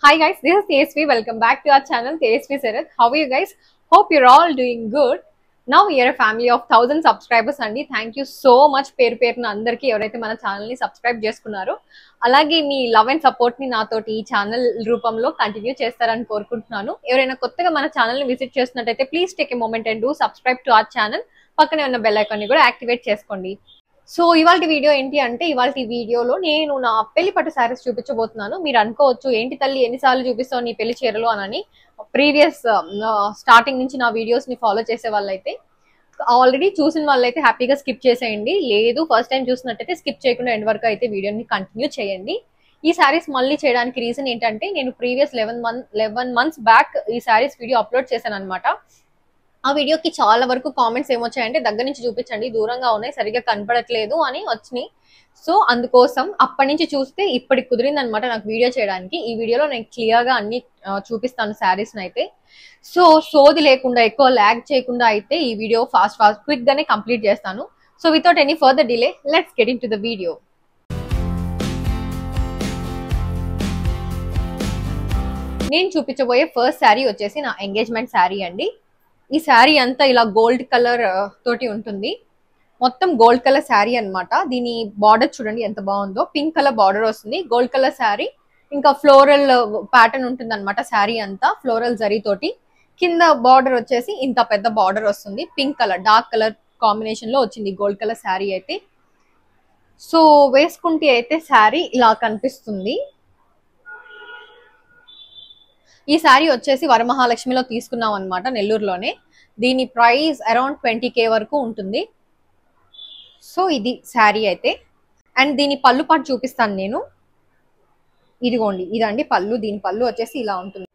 Hi guys, this is TSV. Welcome back to our channel TSV Sarath. How are you guys? Hope you're all doing good. Now we are a family of 1000 subscribers అండి. Thank you so much పేరున అందరికీ ఎవరైతే మన channel ని subscribe చేసుకున్నారో అలాగే మీ love and support ని నాతోటి ఈ ఛానల్ రూపంలో కంటిన్యూ చేస్తారని కోరుకుంటున్నాను. ఎవరైనా కొత్తగా మన ఛానల్ ని విజిట్ చేస్తున్నట్టయితే please take a moment and do subscribe to our channel. పక్కనే ఉన్న బెల్ ఐకాన్ ని కూడా యాక్టివేట్ చేసుకోండి. సో ఇవాళ వీడియో ఏంటి అంటే ఇవాళ వీడియోలో నేను నా పెళ్లి పట్టు శారీస్ చూపించబోతున్నాను. మీరు అనుకోవచ్చు ఏంటి తల్లి ఎన్నిసార్లు చూపిస్తావు నీ పెళ్లి చీరలు అని. ప్రీవియస్ స్టార్టింగ్ నుంచి నా వీడియోస్ ని ఫాలో చేసే వాళ్ళైతే ఆల్రెడీ చూసిన వాళ్ళైతే హ్యాపీగా స్కిప్ చేసేయండి. లేదు ఫస్ట్ టైం చూసినట్టయితే స్కిప్ చేయకుండా ఎండ్ వరకు అయితే వీడియోని కంటిన్యూ చేయండి. ఈ శారీస్ మళ్ళీ చేయడానికి రీజన్ ఏంటంటే నేను ప్రీవియస్ 11 months బ్యాక్ ఈ శారీస్ వీడియో అప్లోడ్ చేశాను అనమాట. ఆ వీడియోకి చాలా వరకు కామెంట్స్ ఏమొచ్చాయంటే దగ్గర నుంచి చూపించండి, దూరంగా ఉన్నాయి, సరిగ్గా కనపడట్లేదు అని వచ్చినాయి. సో అందుకోసం అప్పటి నుంచి చూస్తే ఇప్పటికి కుదిరింది అనమాట నాకు వీడియో చేయడానికి. ఈ వీడియోలో నేను క్లియర్ గా అన్ని చూపిస్తాను శారీస్ అయితే. సో సోది లేకుండా ఎక్కువ ల్యాగ్ చేయకుండా అయితే ఈ వీడియో ఫాస్ట్ క్విక్ గానే కంప్లీట్ చేస్తాను. So without any further delay let's get in to the video. నేను చూపించబోయే ఫస్ట్ శారీ వచ్చేసి నా ఎంగేజ్మెంట్ శారీ అండి. ఈ శారీ అంతా ఇలా గోల్డ్ కలర్ తోటి ఉంటుంది. మొత్తం గోల్డ్ కలర్ శారీ అనమాట. దీని బార్డర్ చూడండి ఎంత బాగుందో. పింక్ కలర్ బార్డర్ వస్తుంది, గోల్డ్ కలర్ శారీ. ఇంకా ఫ్లోరల్ ప్యాటర్న్ ఉంటుంది అనమాట శారీ అంతా ఫ్లోరల్ జరీ తోటి. కింద బార్డర్ వచ్చేసి ఇంత పెద్ద బార్డర్ వస్తుంది. Pink colour dark colour combination లో వచ్చింది గోల్డ్ కలర్ శారీ అయితే. సో వేసుకుంటే అయితే శారీ ఇలా కనిపిస్తుంది. ఈ శారీ వచ్చేసి వరమహాలక్ష్మిలో తీసుకున్నాం అనమాట, నెల్లూరులోనే. దీని ప్రైస్ అరౌండ్ 20K వరకు ఉంటుంది. సో ఇది శారీ అయితే. అండ్ దీని పళ్ళు పాటు చూపిస్తాను నేను. ఇదిగోండి ఇదండి పళ్ళు. దీని పళ్ళు వచ్చేసి ఇలా ఉంటుంది.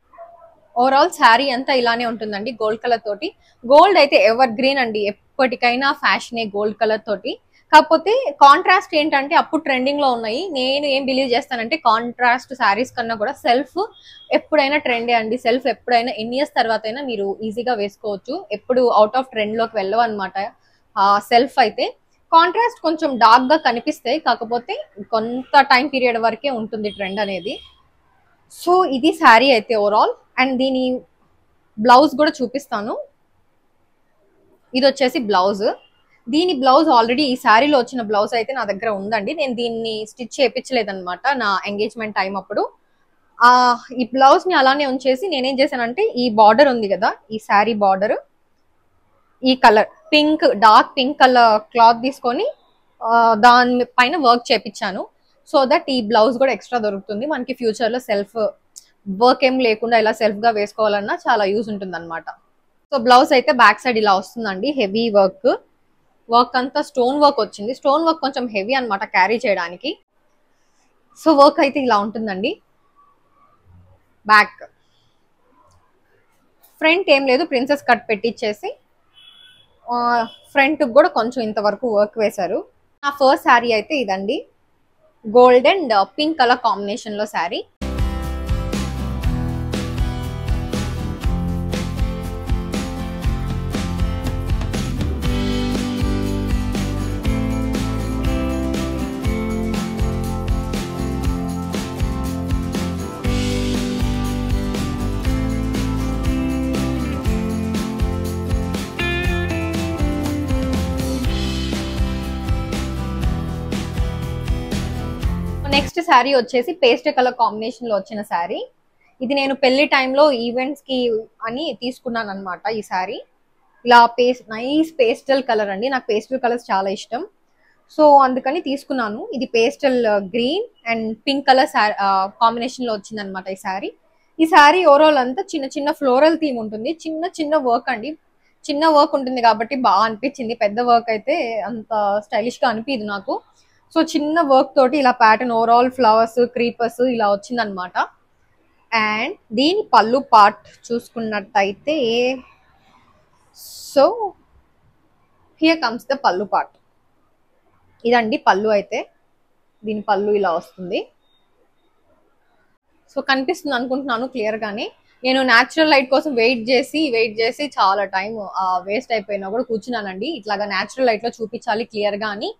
ఓవరాల్ శారీ అంతా ఇలానే ఉంటుందండి గోల్డ్ కలర్ తోటి. గోల్డ్ అయితే ఎవర్ గ్రీన్ అండి, ఎప్పటికైనా ఫ్యాషనే గోల్డ్ కలర్ తోటి. కాకపోతే కాంట్రాస్ట్ ఏంటంటే అప్పుడు ట్రెండింగ్ లో ఉన్నాయి. నేను ఏం బిలీవ్ చేస్తానంటే కాంట్రాస్ట్ శారీస్ కన్నా కూడా సెల్ఫ్ ఎప్పుడైనా ట్రెండే అండి. సెల్ఫ్ ఎప్పుడైనా ఎన్ని ఇయర్స్ తర్వాత అయినా మీరు ఈజీగా వేసుకోవచ్చు. ఎప్పుడు అవుట్ ఆఫ్ ట్రెండ్ లోకి వెళ్ళవు అనమాట సెల్ఫ్ అయితే. కాంట్రాస్ట్ కొంచెం డార్క్ గా కనిపిస్తాయి, కాకపోతే కొంత టైం పీరియడ్ వరకే ఉంటుంది ట్రెండ్ అనేది. సో ఇది శారీ అయితే ఓవరాల్. అండ్ దీని బ్లౌజ్ కూడా చూపిస్తాను. ఇది వచ్చేసి బ్లౌజ్. దీని బ్లౌజ్ ఆల్రెడీ ఈ శారీలో వచ్చిన బ్లౌజ్ అయితే నా దగ్గర ఉందండి. నేను దీన్ని స్టిచ్ చేయించలేదన్నమాట నా ఎంగేజ్మెంట్ టైం అప్పుడు. ఈ బ్లౌజ్ ని అలానే ఉంచేసి నేనేం చేశానంటే ఈ బార్డర్ ఉంది కదా, ఈ శారీ బార్డర్ ఈ colour pink dark pink colour cloth తీసుకొని దాని పైన వర్క్ చేపించాను. సో దట్ ఈ బ్లౌజ్ కూడా ఎక్స్ట్రా దొరుకుతుంది మనకి. ఫ్యూచర్ లో సెల్ఫ్ వర్క్ ఏం లేకుండా ఇలా సెల్ఫ్ గా వేసుకోవాలన్నా చాలా యూజ్ ఉంటుంది అనమాట. సో బ్లౌజ్ అయితే బ్యాక్ సైడ్ ఇలా వస్తుందండి. హెవీ వర్క్ అంతా స్టోన్ వర్క్ వచ్చింది. స్టోన్ వర్క్ కొంచెం హెవీ అనమాట క్యారీ చేయడానికి. సో వర్క్ అయితే ఇలా ఉంటుందండి. బ్యాక్ ఫ్రంట్ ఏం లేదు, ప్రిన్సెస్ కట్ పెట్టించేసి ఫ్రంట్ కూడా కొంచెం ఇంతవరకు వర్క్ వేశారు. నా ఫస్ట్ శారీ అయితే ఇదండి, gold and pink colour combination లో శారీ. నెక్స్ట్ శారీ వచ్చేసి పేస్టల్ కలర్ కాంబినేషన్ లో వచ్చిన శారీ. ఇది నేను పెళ్లి టైంలో ఈవెంట్స్ కి అని తీసుకున్నాను అనమాట. ఈ శారీ ఇలా నైస్ పేస్టల్ కలర్ అండి. నాకు పేస్టల్ కలర్స్ చాలా ఇష్టం. సో అందుకని తీసుకున్నాను. ఇది pastel green and pink colour combination లో వచ్చింది అనమాట ఈ శారీ. ఈ శారీ ఓవరాల్ అంతా చిన్న చిన్న ఫ్లోరల్ థీమ్ ఉంటుంది. చిన్న వర్క్ అండి. చిన్న వర్క్ ఉంటుంది కాబట్టి బాగా అనిపించింది. పెద్ద వర్క్ అయితే అంత స్టైలిష్ గా అనిపించదు నాకు. సో చిన్న వర్క్ తోటి ఇలా ప్యాటర్న్ ఓవరాల్ ఫ్లవర్స్ క్రీపర్స్ ఇలా వచ్చింది అనమాట. అండ్ దీని పళ్ళు పార్ట్ చూసుకున్నట్టయితే సో హియర్ కమ్స్ ద పళ్ళు పార్ట్. ఇదండి పళ్ళు అయితే. దీని పళ్ళు ఇలా వస్తుంది. సో కనిపిస్తుంది అనుకుంటున్నాను క్లియర్ గానే. నేను న్యాచురల్ లైట్ కోసం వెయిట్ చేసి చాలా టైం వేస్ట్ అయిపోయినా కూడా కూర్చున్నానండి. ఇట్లాగా న్యాచురల్ లైట్ లో చూపించాలి క్లియర్ గా అని.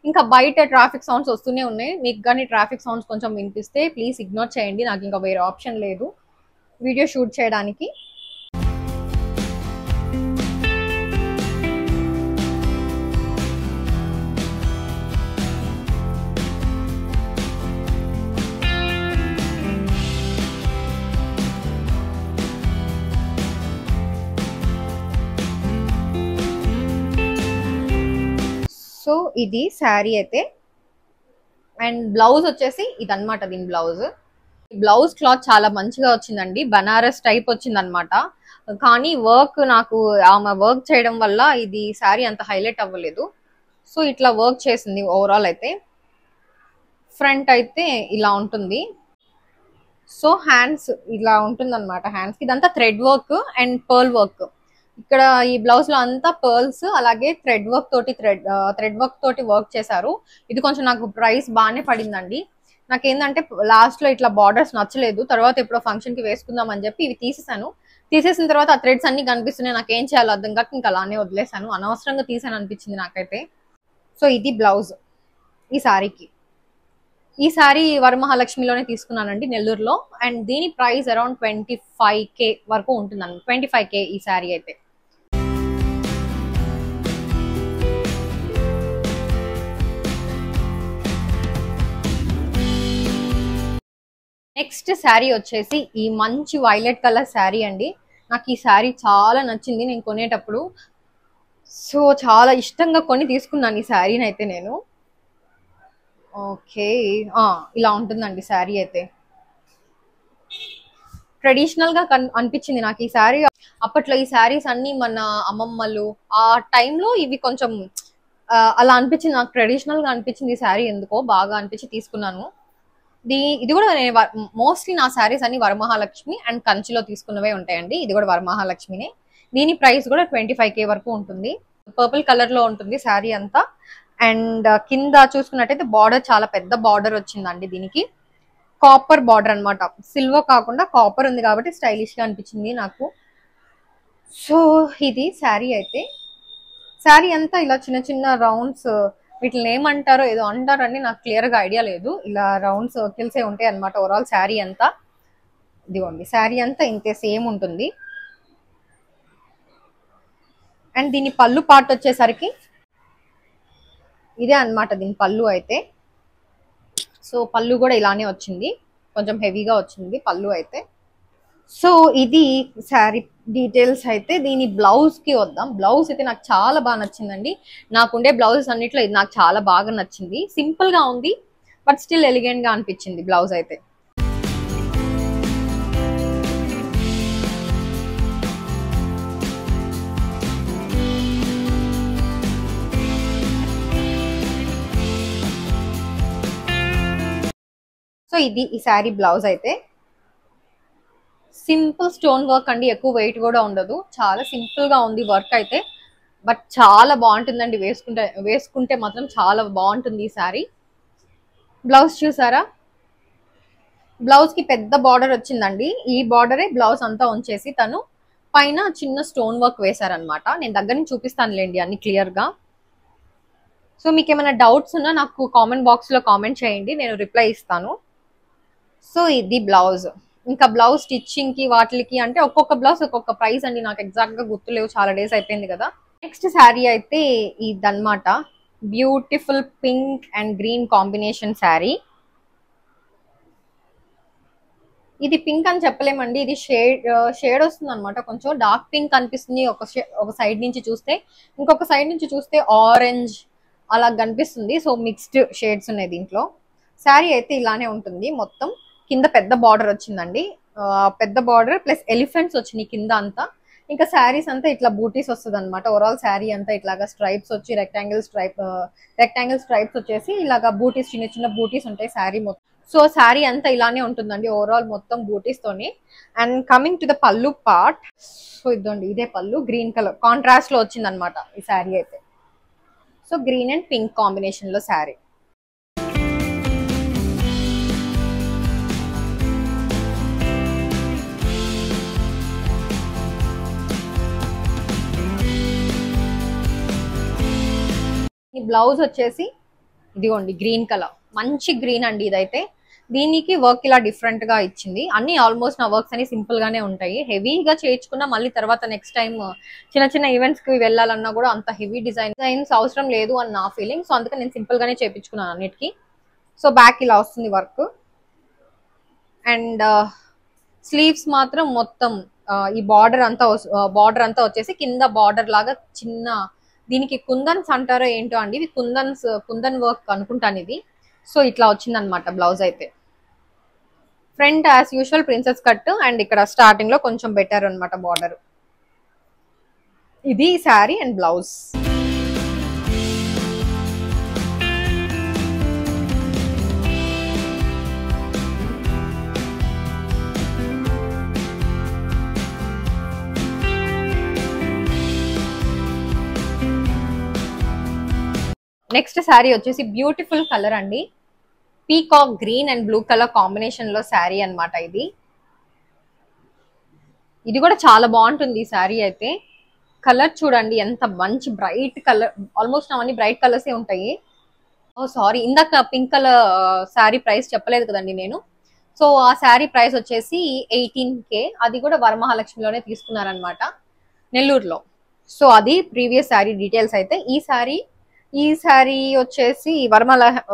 ఇంకా బయట ట్రాఫిక్ సౌండ్స్ వస్తూనే ఉన్నాయి. మీకు కానీ ట్రాఫిక్ సౌండ్స్ కొంచెం వినిపిస్తే ప్లీజ్ ఇగ్నోర్ చేయండి, నాకు ఇంకా వేరే ఆప్షన్ లేదు వీడియో షూట్ చేయడానికి. సో ఇది శారీ అయితే. అండ్ బ్లౌజ్ వచ్చేసి ఇదన్నమాట దీని బ్లౌజ్ క్లాత్ చాలా మంచిగా వచ్చిందండి, బనారస్ టైప్ వచ్చింది అనమాట. కానీ వర్క్ నాకు ఆమె వర్క్ చేయడం వల్ల ఇది శారీ అంత హైలైట్ అవ్వలేదు. సో ఇట్లా వర్క్ చేసింది ఓవరాల్ అయితే. ఫ్రంట్ అయితే ఇలా ఉంటుంది. సో హ్యాండ్స్ ఇలా ఉంటుంది అనమాట. హ్యాండ్స్ కి ఇదంతా thread work and pearl work. ఇక్కడ ఈ బ్లౌజ్ లో అంతా పర్ల్స్ అలాగే థ్రెడ్ వర్క్ తోటి వర్క్ చేశారు. ఇది కొంచెం నాకు ప్రైస్ బాగానే పడిందండి. నాకేంటంటే లాస్ట్ లో ఇట్లా బార్డర్స్ నచ్చలేదు, తర్వాత ఎప్పుడో ఫంక్షన్ కి వేసుకుందాం అని చెప్పి ఇవి తీసేసిన తర్వాత ఆ థ్రెడ్స్ అన్ని కనిపిస్తున్నాయి. నాకు ఏం చేయాలో అర్థం కాక ఇంకా అలానే వదిలేసాను, అనవసరంగా తీసాను అనిపించింది నాకైతే. సో ఇది బ్లౌజ్ ఈ శారీకి. ఈ శారీ వరమహాలక్ష్మిలోనే తీసుకున్నానండి, నెల్లూరులో. అండ్ దీని ప్రైస్ అరౌండ్ 25K వరకు ఉంటుందండి, 25K ఈ శారీ అయితే. నెక్స్ట్ శారీ వచ్చేసి ఈ మంచి వైలెట్ కలర్ శారీ అండి. నాకు ఈ శారీ చాలా నచ్చింది నేను కొనేటప్పుడు. సో చాలా ఇష్టంగా కొని తీసుకున్నాను ఈ శారీని అయితే నేను. ఓకే, ఇలా ఉంటుందండి శారీ అయితే. ట్రెడిషనల్ గా అనిపించింది నాకు ఈ శారీ. అప్పట్లో ఈ శారీస్ అన్ని మన అమ్మమ్మలు ఆ టైంలో ఇవి కొంచెం అలా అనిపించింది నాకు, ట్రెడిషనల్ గా అనిపించింది ఈ శారీ, ఎందుకో బాగా అనిపించి తీసుకున్నాను. ఇది కూడా నేను మోస్ట్లీ నా శారీస్ అన్ని వరమహాలక్ష్మి అండ్ కంచిలో తీసుకున్నవే ఉంటాయండి. ఇది కూడా వరమహాలక్ష్మినే. దీని ప్రైస్ కూడా 25K వరకు ఉంటుంది. పర్పుల్ కలర్ లో ఉంటుంది శారీ అంతా. అండ్ కింద చూసుకున్నట్టయితే బార్డర్ చాలా పెద్ద బార్డర్ వచ్చిందండి దీనికి. కాపర్ బార్డర్ అనమాట, సిల్వర్ కాకుండా కాపర్ ఉంది కాబట్టి స్టైలిష్ గా అనిపించింది నాకు. సో ఇది శారీ అయితే. శారీ అంతా ఇలా చిన్న చిన్న రౌండ్స్, వీటిని ఏమంటారో ఏదో అంటారని నాకు క్లియర్ గా ఐడియా లేదు. ఇలా రౌండ్ సర్కిల్సే ఉంటాయి అనమాట ఓవరాల్ శారీ అంతా. ఇదిగోండి శారీ అంతా ఇంతే సేమ్ ఉంటుంది. అండ్ దీని పళ్ళు పార్ట్ వచ్చేసరికి ఇదే అనమాట దీని పళ్ళు అయితే. సో పళ్ళు కూడా ఇలానే వచ్చింది, కొంచెం హెవీగా వచ్చింది పళ్ళు అయితే. సో ఇది శారీ డీటెయిల్స్ అయితే. దీని బ్లౌజ్ కి వద్దాం. బ్లౌజ్ అయితే నాకు చాలా బాగా నచ్చిందండి. నాకుండే బ్లౌజెస్ అన్నిట్లో ఇది నాకు చాలా బాగా నచ్చింది. సింపుల్ గా ఉంది బట్ స్టిల్ ఎలిగెంట్ గా అనిపించింది బ్లౌజ్ అయితే. సో ఇది ఈ శారీ బ్లౌజ్ అయితే. సింపుల్ స్టోన్ వర్క్ అండి, ఎక్కువ వెయిట్ కూడా ఉండదు, చాలా సింపుల్ గా ఉంది వర్క్ అయితే. బట్ చాలా బాగుంటుందండి, వేసుకుంటే మాత్రం చాలా బాగుంటుంది ఈ శారీ. బ్లౌజ్ చూసారా, బ్లౌజ్ కి పెద్ద బార్డర్ వచ్చిందండి. ఈ బార్డరే బ్లౌజ్ అంతా ఉంచేసి తను పైన చిన్న స్టోన్ వర్క్ వేశారనమాట. నేను దగ్గర నుంచి చూపిస్తానులేండి అన్ని క్లియర్ గా. సో మీకు ఏమైనా డౌట్స్ ఉన్నా నాకు కామెంట్ బాక్స్ లో కామెంట్ చేయండి, నేను రిప్లై ఇస్తాను. సో ఇది బ్లౌజ్. ఇంకా బ్లౌజ్ స్టిచ్చింగ్ కి వాటికి అంటే ఒక్కొక్క బ్లౌజ్ ఒక్కొక్క ప్రైస్ అండి, నాకు ఎగ్జాక్ట్ గా గుర్తులేవు, చాలా డేస్ అయిపోయింది కదా. నెక్స్ట్ శారీ అయితే ఇదన్నమాట, beautiful pink and green combination sari. ఇది పింక్ అని చెప్పలేమండి, ఇది షేడ్ వస్తుంది అనమాట, కొంచెం డార్క్ పింక్ అనిపిస్తుంది ఒక సైడ్ నుంచి చూస్తే, ఇంకొక సైడ్ నుంచి చూస్తే ఆరెంజ్ అలా కనిపిస్తుంది. సో మిక్స్డ్ షేడ్స్ ఉన్నాయి దీంట్లో. శారీ అయితే ఇలానే ఉంటుంది మొత్తం. కింద పెద్ద బార్డర్ వచ్చిందండి, పెద్ద బార్డర్ ప్లస్ ఎలిఫెంట్స్ వచ్చినాయి కింద అంతా. ఇంకా శారీస్ అంతా ఇట్లా బూటీస్ వస్తుంది అనమాట. ఓవరాల్ శారీ అంతా ఇట్లాగా స్ట్రైప్స్ వచ్చి రెక్టాంగిల్ స్ట్రైప్స్ వచ్చేసి ఇలాగా బూటీస్, చిన్న చిన్న బూటీస్ ఉంటాయి శారీ మొత్తం. సో శారీ అంతా ఇలానే ఉంటుందండి ఓవరాల్ మొత్తం బూటీస్ తోని. అండ్ కమింగ్ టు ద పళ్ళు పార్ట్, సో ఇదండి ఇదే పళ్ళు, గ్రీన్ కలర్ కాంట్రాస్ట్ లో వచ్చింది అనమాట ఈ శారీ అయితే. So green and pink combination లో శారీ. ఈ బ్లౌజ్ వచ్చేసి ఇదిగోండి గ్రీన్ కలర్, మంచి గ్రీన్ అండి ఇదైతే. దీనికి వర్క్ ఇలా డిఫరెంట్ గా ఇచ్చింది. అన్ని ఆల్మోస్ట్ నా వర్క్స్ అని సింపుల్ గానే ఉంటాయి. హెవీగా చేయించుకున్నా మళ్ళీ తర్వాత నెక్స్ట్ టైం చిన్న చిన్న ఈవెంట్స్ కి వెళ్ళాలన్నా కూడా అంత హెవీ డిజైన్స్ అవసరం లేదు అని నా ఫీలింగ్. సో అందుకే నేను సింపుల్ గానే చేయించుకున్నాను అన్నిటికీ. సో బ్యాక్ ఇలా వస్తుంది వర్క్. అండ్ స్లీవ్స్ మాత్రం మొత్తం ఈ బార్డర్ అంతా వచ్చేసి కింద బార్డర్ లాగా చిన్న, దీనికి కుందన్స్ అంటారో ఏంటో అండి, ఇది కుందన్ వర్క్ అనుకుంటాను ఇది. సో ఇట్లా వచ్చింది అనమాట బ్లౌజ్ అయితే. Front as usual princess cut, and ఇక్కడ స్టార్టింగ్ లో కొంచెం బెటర్ అనమాట బార్డర్. ఇది sari and blouse. Next sari వచ్చేసి బ్యూటిఫుల్ కలర్ అండి, peacock green and blue colour combination లో శారీ అనమాట ఇది. ఇది కూడా చాలా బాగుంటుంది ఈ శారీ అయితే. కలర్ చూడండి ఎంత మంచి బ్రైట్ కలర్, ఆల్మోస్ట్ అవన్నీ బ్రైట్ కలర్సే ఉంటాయి. ఓ సారీ, ఇందాక పింక్ కలర్ శారీ ప్రైస్ చెప్పలేదు కదండి నేను. సో ఆ శారీ ప్రైస్ వచ్చేసి 18K. అది కూడా వరమహాలక్ష్మిలోనే తీసుకున్నారనమాట, నెల్లూరులో. సో అది ప్రీవియస్ శారీ డీటెయిల్స్ అయితే. ఈ శారీ వచ్చేసి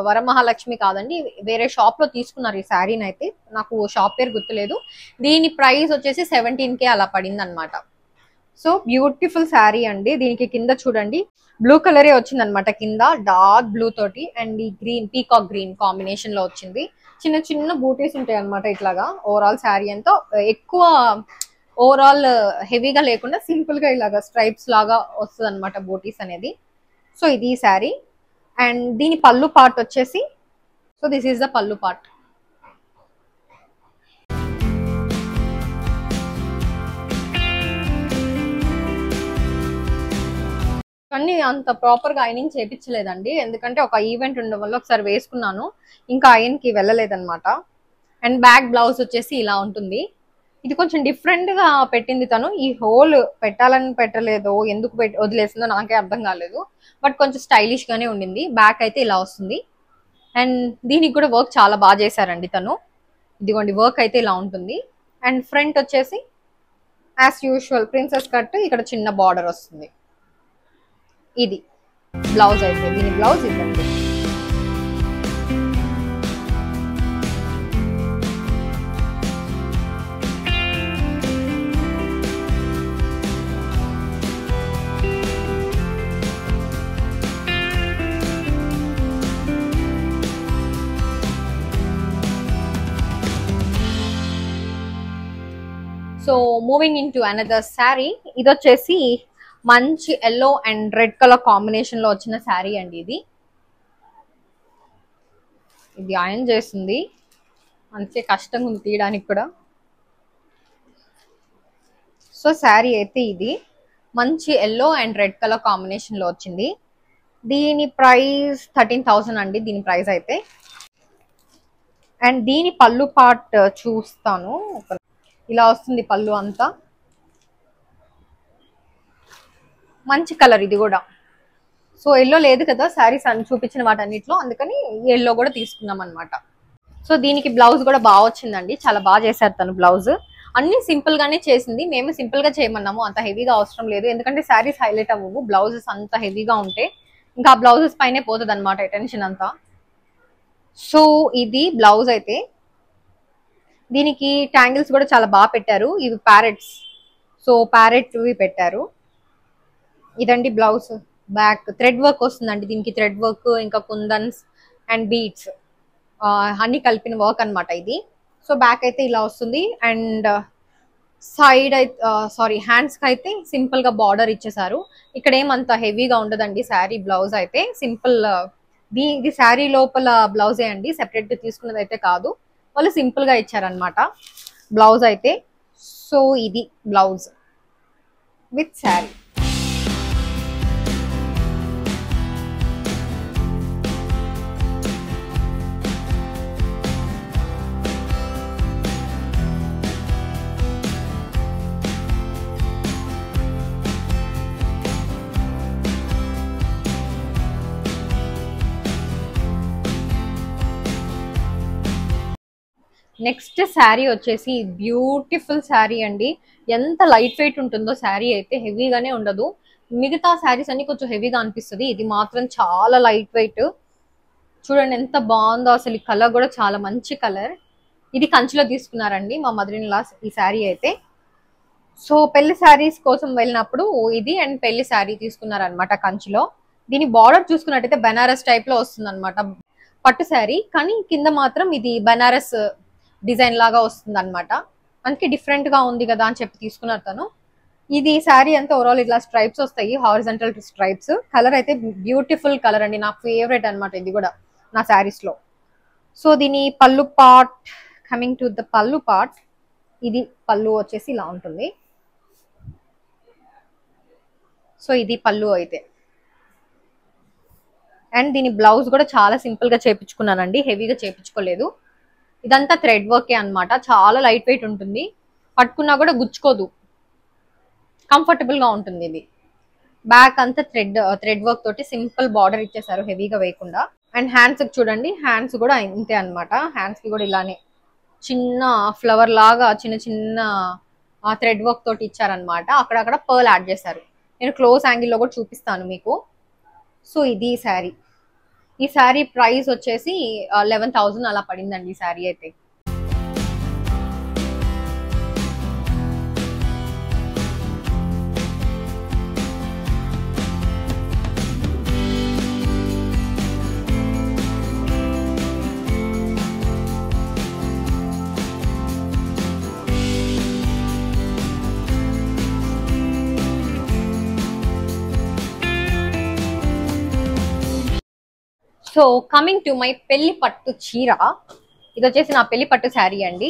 వరమహాలక్ష్మి కాదండి, వేరే షాప్ లో తీసుకున్నారు ఈ శారీని అయితే. నాకు షాప్ పేరు గుర్తులేదు. దీని ప్రైస్ వచ్చేసి 17K అలా పడింది అనమాట. సో బ్యూటిఫుల్ శారీ అండి. దీనికి కింద చూడండి బ్లూ కలరే వచ్చింది అనమాట, కింద డార్క్ బ్లూ తోటి, అండ్ ఈ గ్రీన్ పీకాక్ గ్రీన్ కాంబినేషన్ లో వచ్చింది. చిన్న చిన్న బూటీస్ ఉంటాయి అనమాట ఇట్లాగా. ఓవరాల్ శారీ అంతా ఎక్కువ ఓవరాల్ హెవీగా లేకుండా సింపుల్ గా ఇలాగా స్ట్రైప్స్ లాగా వస్తుంది అనమాట బూటీస్ అనేది. సో ఇది శారీ. అండ్ దీని పళ్ళు పార్ట్ వచ్చేసి, సో దిస్ ఈస్ ద పళ్ళు పార్ట్. కానీ అంత ప్రాపర్ గా ఐనింగ్ చేయించలేదండి, ఎందుకంటే ఒక ఈవెంట్ ఉండడం వల్ల ఒకసారి వేసుకున్నాను, ఇంకా ఐరన్ కి వెళ్ళలేదన్నమాట. అండ్ బ్యాక్ బ్లౌజ్ వచ్చేసి ఇలా ఉంటుంది. ఇది కొంచెం డిఫరెంట్ గా పెట్టింది తను. ఈ హోల్ పెట్టాలని పెట్టలేదో ఎందుకు వదిలేసిందో నాకే అర్థం కాలేదు, బట్ కొంచెం స్టైలిష్ గానే ఉండింది. బ్యాక్ అయితే ఇలా వస్తుంది. అండ్ దీనికి కూడా వర్క్ చాలా బాగా చేశారండి తను. ఇదిగోండి వర్క్ అయితే ఇలా ఉంటుంది. అండ్ ఫ్రంట్ వచ్చేసి యాజ్ యూజువల్ ప్రిన్సెస్ కట్, ఇక్కడ చిన్న బార్డర్ వస్తుంది. ఇది బ్లౌజ్ అయితే, దీని బ్లౌజ్ ఇదండి. So moving in to another sari. ఇది వచ్చేసి మంచి yellow and red colour combination లో వచ్చిన శారీ అండి ఇది. ఇది ఐరన్ చేస్తుంది, అందుకే కష్టంగా ఉంది తీయడానికి కూడా. సో శారీ అయితే ఇది మంచి yellow and red colour combination లో వచ్చింది. దీని ప్రైస్ 13,000 అండి దీని ప్రైస్ అయితే. అండ్ దీని పళ్ళు పార్ట్ చూస్తాను, ఇలా వస్తుంది పళ్ళు అంతా. మంచి కలర్ ఇది కూడా. సో ఎల్లో లేదు కదా శారీస్ అని చూపించిన వాటన్నిటిలో, అందుకని ఎల్లో కూడా తీసుకున్నాం అనమాట. సో దీనికి బ్లౌజ్ కూడా బాగా వచ్చిందండి, చాలా బాగా చేశారు తను బ్లౌజ్. అన్ని సింపుల్ గానే చేసింది, మేము సింపుల్ గా చేయమన్నాము, అంత హెవీగా అవసరం లేదు. ఎందుకంటే శారీస్ హైలైట్ అవ్వవు బ్లౌజెస్ అంత హెవీగా ఉంటే, ఇంకా ఆ బ్లౌజెస్ పైనే పోతుంది అనమాట అటెన్షన్ అంతా. సో ఇది బ్లౌజ్ అయితే. దీనికి ట్యాంగిల్స్ కూడా చాలా బాగా పెట్టారు, ఇవి ప్యారెట్స్, సో ప్యారెట్ పెట్టారు. ఇదండి బ్లౌజ్. బ్యాక్ థ్రెడ్ వర్క్ వస్తుందండి దీనికి, థ్రెడ్ వర్క్ ఇంకా కుందన్స్ అండ్ బీడ్స్ అన్ని కలిపిన వర్క్ అనమాట ఇది. సో బ్యాక్ అయితే ఇలా వస్తుంది. అండ్ సైడ్ అయితే హ్యాండ్స్ కి అయితే సింపుల్ గా బార్డర్ ఇచ్చేసారు. ఇక్కడ ఏమంత హెవీగా ఉండదండి శారీ బ్లౌజ్ అయితే, సింపుల్. ఇది శారీ లోపల బ్లౌజే అండి, సెపరేట్ గా తీసుకున్నది అయితే కాదు, వాళ్ళు సింపుల్ గా ఇచ్చారనమాట బ్లౌజ్ అయితే. సో ఇది blouse with sari. Next sari వచ్చేసి బ్యూటిఫుల్ శారీ అండి. ఎంత లైట్ వెయిట్ ఉంటుందో శారీ అయితే, హెవీగానే ఉండదు. మిగతా శారీస్ అన్ని కొంచెం హెవీగా అనిపిస్తుంది, ఇది మాత్రం చాలా లైట్ వెయిట్. చూడండి ఎంత బాగుందో అసలు. ఈ కలర్ కూడా చాలా మంచి కలర్. ఇది కంచిలో తీసుకున్నారండి మా మదర్ ఇన్ లా ఈ శారీ అయితే. సో పెళ్లి శారీస్ కోసం వెళ్ళినప్పుడు ఇది అండ్ పెళ్లి శారీ తీసుకున్నారనమాట కంచిలో. దీని బార్డర్ చూసుకున్నట్టయితే బెనారస్ టైప్ లో వస్తుంది అనమాట, పట్టు శారీ. కానీ కింద మాత్రం ఇది బెనారస్ డిజైన్ లాగా వస్తుంది అనమాట. అందుకే డిఫరెంట్ గా ఉంది కదా అని చెప్పి తీసుకున్నారు తను. ఇది శారీ అంతా ఓవరాల్ ఇట్లా స్ట్రైప్స్ వస్తాయి, హారిజంటల్ స్ట్రైప్స్. కలర్ అయితే బ్యూటిఫుల్ కలర్ అండి, నాకు ఫేవరెట్ అనమాట ఇది కూడా నా శారీస్ లో. సో దీని పళ్ళు పార్ట్, కమింగ్ టు ద పళ్ళు పార్ట్, ఇది పళ్ళు వచ్చేసి ఇలా ఉంటుంది. సో ఇది పళ్ళు అయితే. అండ్ దీని బ్లౌజ్ కూడా చాలా సింపుల్ గా చేపించుకున్నానండి, హెవీగా చేపించుకోలేదు. ఇదంతా థ్రెడ్ వర్కే అనమాట, చాలా లైట్ వెయిట్ ఉంటుంది, పట్టుకున్నా కూడా గుచ్చుకోదు, కంఫర్టబుల్ గా ఉంటుంది. ఇది బ్యాక్ అంతా థ్రెడ్ వర్క్ తోటి సింపుల్ బార్డర్ ఇచ్చేసారు, హెవీగా వేయకుండా. అండ్ హ్యాండ్స్ చూడండి, హ్యాండ్స్ కూడా ఇంతే అనమాట. హ్యాండ్స్ కి కూడా ఇలానే చిన్న ఫ్లవర్ లాగా చిన్న చిన్న థ్రెడ్ వర్క్ తోటి ఇచ్చారనమాట. అక్కడక్కడ పర్ల్ యాడ్ చేశారు. నేను క్లోజ్ యాంగిల్లో కూడా చూపిస్తాను మీకు. సో ఇది శారీ. ఈ శారీ ప్రైస్ వచ్చేసి 11,000 అలా పడిందండి ఈ శారీ అయితే. సో కమింగ్ టు మై పెళ్లి పట్టు చీర, ఇది వచ్చేసి నా పెళ్లి పట్టు శారీ అండి.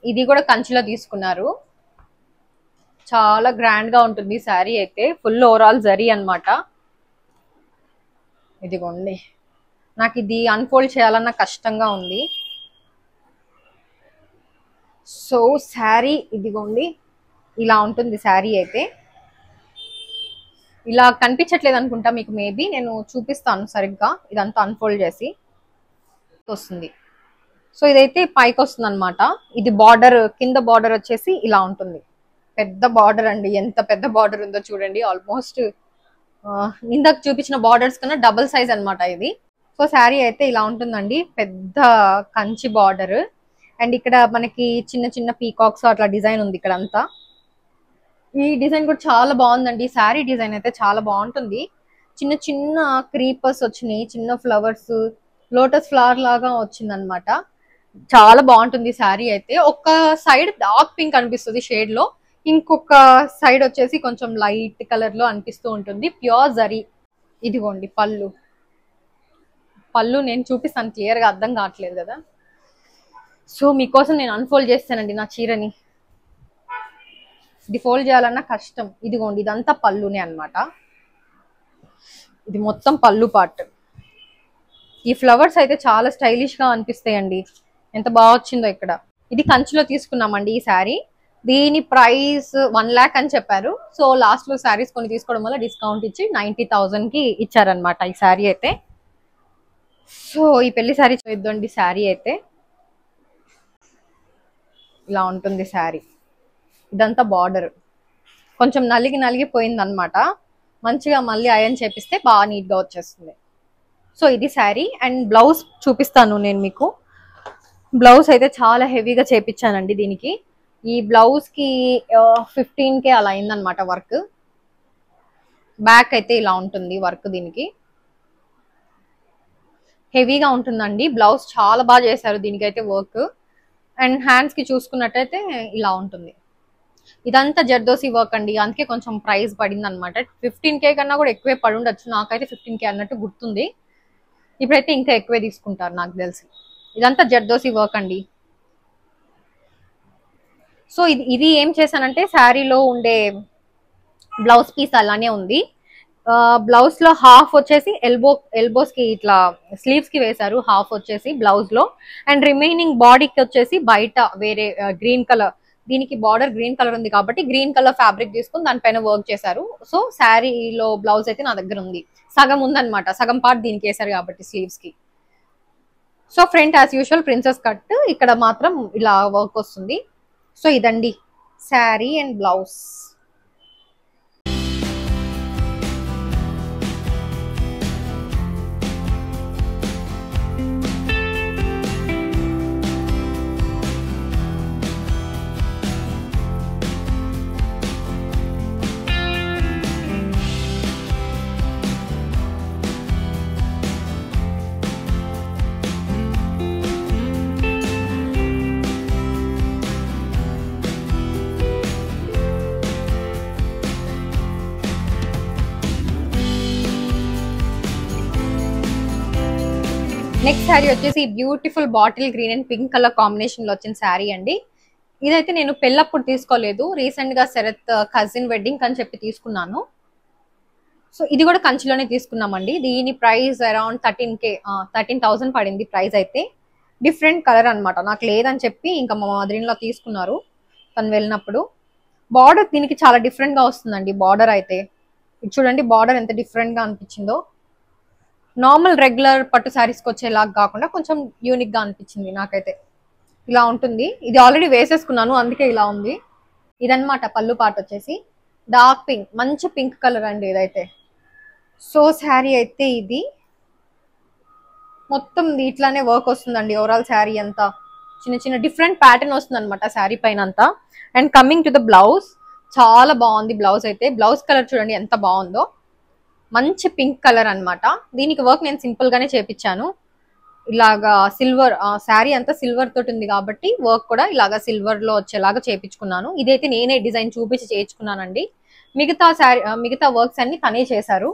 ఇది కూడా కంచిలో తీసుకున్నారు. చాలా గ్రాండ్ గా ఉంటుంది శారీ అయితే, ఫుల్ ఓవరాల్ జరీ అనమాట. ఇదిగోండి, నాకు ఇది అన్ఫోల్డ్ చేయాలన్న కష్టంగా ఉంది. సో శారీ ఇదిగోండి, ఇలా ఉంటుంది శారీ అయితే. ఇలా కనిపించట్లేదు అనుకుంటా మీకు, మేబీ నేను చూపిస్తాను సరిగ్గా. ఇదంతా అన్ఫోల్డ్ చేసి వస్తుంది. సో ఇదైతే పైకి వస్తుంది అనమాట. ఇది బార్డర్, కింద బార్డర్ వచ్చేసి ఇలా ఉంటుంది, పెద్ద బార్డర్ అండి. ఎంత పెద్ద బార్డర్ ఉందో చూడండి, ఆల్మోస్ట్ ఇందాక చూపించిన బార్డర్స్ కన్నా డబుల్ సైజ్ అనమాట ఇది. సో శారీ అయితే ఇలా ఉంటుందండి, పెద్ద కంచి బార్డర్. అండ్ ఇక్కడ మనకి చిన్న చిన్న పీకాక్స్ అట్లా డిజైన్ ఉంది ఇక్కడ అంతా. ఈ డిజైన్ కూడా చాలా బాగుందండి, శారీ డిజైన్ అయితే చాలా బాగుంటుంది. చిన్న చిన్న క్రీపర్స్ వచ్చినాయి, చిన్న ఫ్లవర్స్, లోటస్ ఫ్లవర్ లాగా వచ్చింది అనమాట. చాలా బాగుంటుంది శారీ అయితే. ఒక సైడ్ డార్క్ పింక్ అనిపిస్తుంది షేడ్ లో, ఇంకొక సైడ్ వచ్చేసి కొంచెం లైట్ కలర్ లో అనిపిస్తూ ఉంటుంది. ప్యూర్ జరీ. ఇదిగోండి పళ్ళు. పళ్ళు నేను చూపిస్తాను, క్లియర్ గా అర్థం కావట్లేదు కదా. సో మీకోసం నేను అన్ఫోల్డ్ చేస్తానండి నా చీరని. ఇది ఫోల్డ్ చేయాలన్నా కష్టం. ఇదిగోండి, ఇదంతా పళ్ళునే అనమాట. ఇది మొత్తం పళ్ళు పార్ట్. ఈ ఫ్లవర్స్ అయితే చాలా స్టైలిష్ గా అనిపిస్తాయండి, ఎంత బాగా వచ్చిందో ఇక్కడ. ఇది కంచిలో తీసుకున్నామండి ఈ శారీ. దీని ప్రైస్ 1 lakh అని చెప్పారు. సో లాస్ట్ లో శారీస్ కొన్ని తీసుకోవడం వల్ల డిస్కౌంట్ ఇచ్చి 90,000 కి ఇచ్చారనమాట ఈ శారీ అయితే. సో ఈ పెళ్లి శారీ చూద్దండి. శారీ అయితే ఇలా ఉంటుంది శారీ. ఇదంతా బార్డర్ కొంచెం నలిగిపోయింది అనమాట. మంచిగా మళ్ళీ ఐరన్ చేపిస్తే బాగా నీట్ గా వచ్చేస్తుంది. సో ఇది శారీ. అండ్ బ్లౌజ్ చూపిస్తాను నేను మీకు. బ్లౌజ్ అయితే చాలా హెవీగా చేపించానండి దీనికి. ఈ బ్లౌజ్ కి 15K అలా అయిందనమాట వర్క్. బ్యాక్ అయితే ఇలా ఉంటుంది వర్క్, దీనికి హెవీగా ఉంటుందండి. బ్లౌజ్ చాలా బాగా చేశారు దీనికైతే వర్క్. అండ్ హ్యాండ్స్ కి చూసుకున్నట్టయితే ఇలా ఉంటుంది. ఇదంతా జర్దోసి వర్క్ అండి, అందుకే కొంచెం ప్రైస్ పడింది అనమాట. 15K కన్నా కూడా ఎక్కువే పడి ఉండొచ్చు, నాకైతే 15K అన్నట్టు గుర్తుంది. ఇప్పుడైతే ఇంకా ఎక్కువే తీసుకుంటారు నాకు తెలిసి. ఇదంతా జర్దోసి వర్క్ అండి. సో ఇది ఏం చేశానంటే, శారీలో ఉండే బ్లౌజ్ పీస్ అలానే ఉంది. బ్లౌజ్ లో హాఫ్ వచ్చేసి ఎల్బోస్ కి ఇట్లా స్లీవ్స్ కి వేశారు, హాఫ్ వచ్చేసి బ్లౌజ్ లో. అండ్ రిమైనింగ్ బాడీకి వచ్చేసి బయట వేరే గ్రీన్ కలర్, దీనికి బార్డర్ గ్రీన్ కలర్ ఉంది కాబట్టి గ్రీన్ కలర్ ఫ్యాబ్రిక్ తీసుకుని దానిపైన వర్క్ చేశారు. సో శారీలో బ్లౌజ్ అయితే నా దగ్గర ఉంది, సగం ఉందన్నమాట, సగం పార్ట్ దీనికి వేశారు కాబట్టి స్లీవ్స్ కి. So front as usual princess cut, ఇక్కడ మాత్రం ఇలా వర్క్ వస్తుంది. సో ఇదండి sari and blouse. Next sari వచ్చేసి beautiful bottle green and pink colour combination లో వచ్చిన శారీ అండి. ఇదైతే నేను పెళ్ళప్పుడు తీసుకోలేదు, రీసెంట్ గా శరత్ కజిన్ వెడ్డింగ్ అని చెప్పి తీసుకున్నాను. సో ఇది కూడా కంచిలోనే తీసుకున్నామండి. దీని ప్రైస్ అరౌండ్ 13,000 పడింది ప్రైస్ అయితే. డిఫరెంట్ కలర్ అనమాట, నాకు లేదని చెప్పి ఇంకా మా మదర్-ఇన్-లా తీసుకున్నారు తను వెళ్ళినప్పుడు. బార్డర్ దీనికి చాలా డిఫరెంట్ గా వస్తుందండి. బార్డర్ అయితే ఇది చూడండి, బార్డర్ ఎంత డిఫరెంట్ గా అనిపించిందో. నార్మల్ రెగ్యులర్ పట్టు శారీస్కి వచ్చేలాగా కాకుండా కొంచెం యూనిక్ గా అనిపించింది నాకైతే. ఇలా ఉంటుంది. ఇది ఆల్రెడీ వేసేసుకున్నాను అందుకే ఇలా ఉంది. ఇదన్నమాట పళ్ళు పాట వచ్చేసి డార్క్ పింక్, మంచి పింక్ కలర్ అండి ఇదైతే. సో శారీ అయితే ఇది మొత్తం ఇట్లానే వర్క్ వస్తుందండి. ఓవరాల్ శారీ అంతా చిన్న చిన్న డిఫరెంట్ ప్యాటర్న్ వస్తుంది అనమాట శారీ పైన అంతా. And coming to the blouse, చాలా బాగుంది బ్లౌజ్ అయితే. బ్లౌజ్ కలర్ చూడండి ఎంత బాగుందో, మంచి పింక్ కలర్ అన్నమాట. దీనికి వర్క్ నేను సింపుల్ గానే చేపించాను. ఇలాగా సిల్వర్, శారీ అంతా సిల్వర్ తోటి ఉంది కాబట్టి వర్క్ కూడా ఇలాగా సిల్వర్ లో వచ్చేలాగా చేపించుకున్నాను. ఇదైతే నేనే డిజైన్ చూపించి చేయించుకున్నానండి. మిగతా వర్క్స్ అన్ని తనే చేశారు.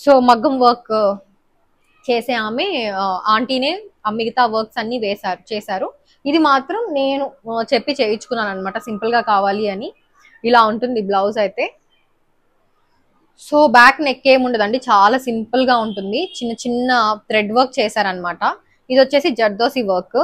సో మగ్గం వర్క్ చేసే ఆమె ఆంటీనే మిగతా వర్క్స్ అన్ని చేశారు. ఇది మాత్రం నేను చెప్పి చేయించుకున్నాను అనమాట, సింపుల్ గా కావాలి అని. ఇలా ఉంటుంది బ్లౌజ్ అయితే. సో బ్యాక్ నెక్ ఏమి ఉండదండి, చాలా సింపుల్ గా ఉంటుంది. చిన్న చిన్న థ్రెడ్ వర్క్ చేశారనమాట. ఇది వచ్చేసి జర్దోసి వర్క్.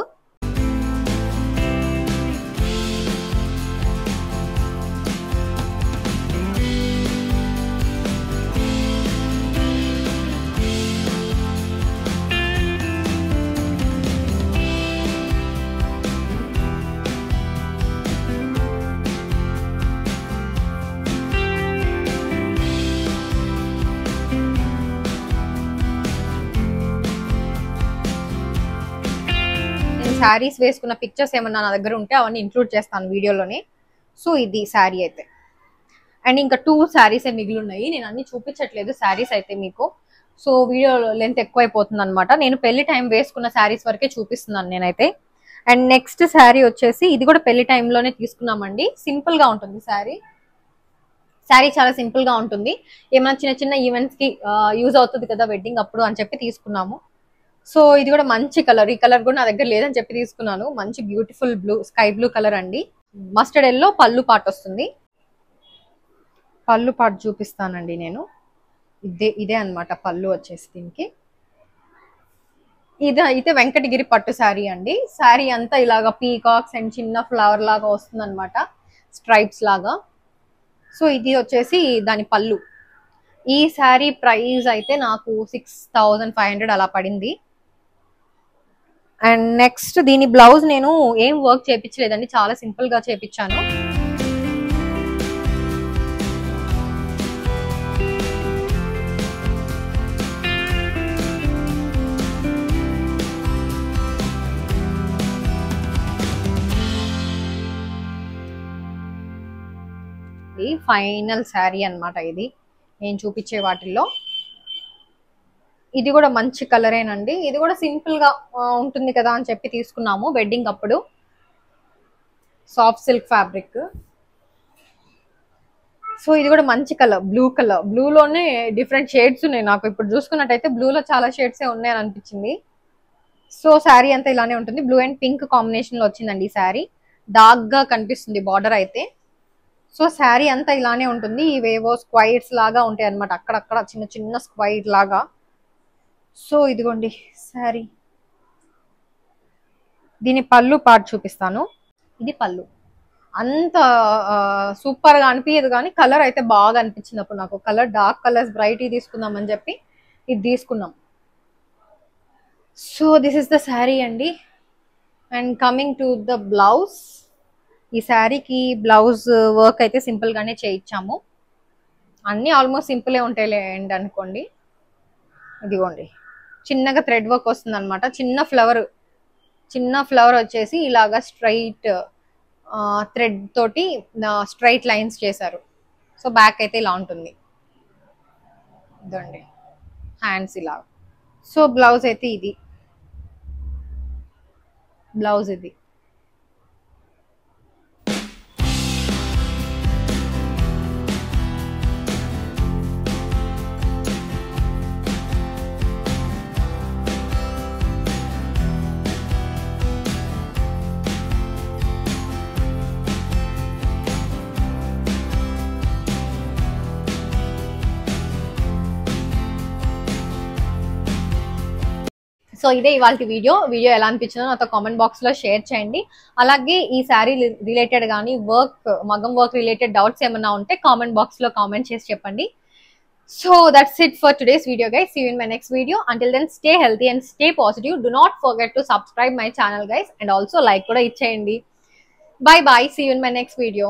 శారీస్ వేసుకున్న పిక్చర్స్ ఏమన్నా నా దగ్గర ఉంటే అవన్నీ ఇంక్లూడ్ చేస్తాను వీడియోలోనే. సో ఇది శారీ అయితే. అండ్ ఇంకా 2 శారీసే మిగిలి ఉన్నాయి, నేను అన్ని చూపించట్లేదు శారీస్ అయితే మీకు. సో వీడియో లెంత్ ఎక్కువైపోతుంది అనమాట. నేను పెళ్లి టైం వేసుకున్న శారీస్ వరకే చూపిస్తున్నాను నేనైతే. అండ్ నెక్స్ట్ శారీ వచ్చేసి ఇది కూడా పెళ్లి టైంలోనే తీసుకున్నామండి. సింపుల్ గా ఉంటుంది శారీ. శారీ చాలా సింపుల్ గా ఉంటుంది. ఏమైనా చిన్న చిన్న ఈవెంట్స్ కి యూజ్ అవుతుంది కదా వెడ్డింగ్ అప్పుడు అని చెప్పి తీసుకున్నాము. సో ఇది కూడా మంచి కలర్, ఈ కలర్ కూడా నా దగ్గర లేదని చెప్పి తీసుకున్నాను. మంచి beautiful blue, sky blue colour అండి. మస్టర్డ్ ఎల్లో పళ్ళు పాట వస్తుంది. పళ్ళు పాట చూపిస్తానండి నేను. ఇదే అన్నమాట పళ్ళు వచ్చేసి దీనికి. ఇది అయితే వెంకటగిరి పట్టు శారీ అండి. శారీ అంతా ఇలాగా పీకాక్స్ అండ్ చిన్న ఫ్లవర్ లాగా వస్తుంది అనమాట, స్ట్రైప్స్ లాగా. సో ఇది వచ్చేసి దాని పళ్ళు. ఈ శారీ ప్రైస్ అయితే నాకు 6,500 అలా పడింది. అండ్ నెక్స్ట్ దీని బ్లౌజ్ నేను ఏం వర్క్ చేయించలేదండి, చాలా సింపుల్ గా చేపించాను. ఇది ఫైనల్ శారీ అన్నమాట. ఇది నేను చూపించే వాటిల్లో ఇది కూడా మంచి కలరేనండి. ఇది కూడా సింపుల్ గా ఉంటుంది కదా అని చెప్పి తీసుకున్నాము వెడ్డింగ్ అప్పుడు. Soft silk fabric. సో ఇది కూడా మంచి కలర్, బ్లూ కలర్. బ్లూలోనే డిఫరెంట్ షేడ్స్ ఉన్నాయి. నాకు ఇప్పుడు చూసుకున్నట్టయితే బ్లూలో చాలా షేడ్సే ఉన్నాయని అనిపించింది. సో శారీ అంతా ఇలానే ఉంటుంది. బ్లూ అండ్ పింక్ కాంబినేషన్ లో వచ్చిందండి ఈ శారీ. డార్క్ గా కనిపిస్తుంది బార్డర్ అయితే. సో శారీ అంతా ఇలానే ఉంటుంది. ఇవేవో స్క్వైర్స్ లాగా ఉంటాయి అనమాట, అక్కడక్కడ చిన్న చిన్న స్క్వైర్ లాగా. సో ఇదిగోండి శారీ. దీని పళ్ళు పార్ట్ చూపిస్తాను. ఇది పళ్ళు. అంత సూపర్ గా అనిపించదు కానీ కలర్ అయితే బాగా అనిపించింది అప్పుడు నాకు. కలర్ డార్క్ కలర్స్ బ్రైట్ తీసుకుందాం అని చెప్పి ఇది తీసుకున్నాం. So this is the sari అండి. And coming to the blouse, ఈ శారీకి బ్లౌజ్ వర్క్ అయితే సింపుల్ గానే చేయించాము. అన్ని ఆల్మోస్ట్ సింపులే ఉంటాయిలే అండి అనుకోండి. ఇదిగోండి చిన్నగా థ్రెడ్ వర్క్ వస్తుంది అనమాట. చిన్న ఫ్లవర్ వచ్చేసి ఇలాగా స్ట్రైట్ థ్రెడ్ తోటి స్ట్రైట్ లైన్స్ చేశారు. సో బ్యాక్ అయితే ఇలా ఉంటుంది. ఇదండి హ్యాండ్స్ ఇలా. సో బ్లౌజ్ అయితే ఇది, బ్లౌజ్ ఇది. సో ఇదే ఇవాళ వీడియో ఎలా అనిపించిందో నాతో కామెంట్ బాక్స్ లో షేర్ చేయండి. అలాగే ఈ శారీ రిలేటెడ్ కానీ మగం వర్క్ రిలేటెడ్ డౌట్స్ ఏమైనా ఉంటే కామెంట్ బాక్స్ లో కామెంట్ చేసి చెప్పండి. So that's it for today's video guys. See you in my next video. Until then, stay healthy and stay positive. Do not forget to subscribe my channel guys, and also like కూడా ఇచ్చేయండి. Bye bye. See you in my next video.